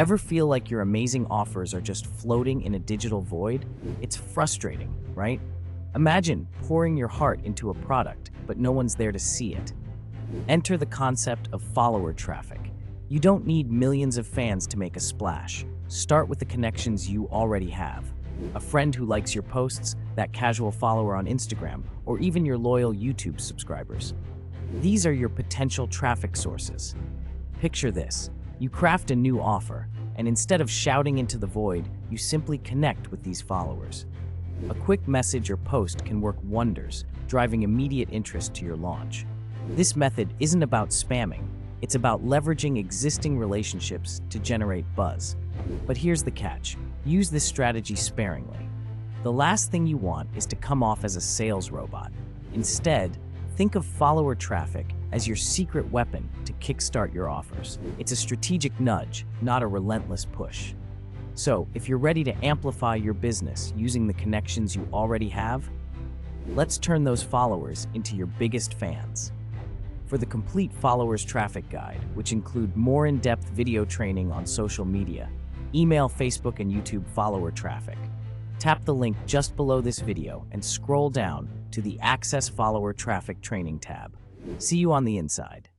Ever feel like your amazing offers are just floating in a digital void? It's frustrating, right? Imagine pouring your heart into a product, but no one's there to see it. Enter the concept of follower traffic. You don't need millions of fans to make a splash. Start with the connections you already have. A friend who likes your posts, that casual follower on Instagram, or even your loyal YouTube subscribers. These are your potential traffic sources. Picture this. You craft a new offer, and instead of shouting into the void, you simply connect with these followers. A quick message or post can work wonders, driving immediate interest to your launch. This method isn't about spamming, it's about leveraging existing relationships to generate buzz. But here's the catch. Use this strategy sparingly. The last thing you want is to come off as a sales robot. Instead, think of follower traffic as your secret weapon to kickstart your offers. It's a strategic nudge, not a relentless push. So, if you're ready to amplify your business using the connections you already have, let's turn those followers into your biggest fans. For the complete followers traffic guide, which include more in-depth video training on social media, email, Facebook, and YouTube follower traffic, tap the link just below this video and scroll down to the Access Follower Traffic Training tab. See you on the inside.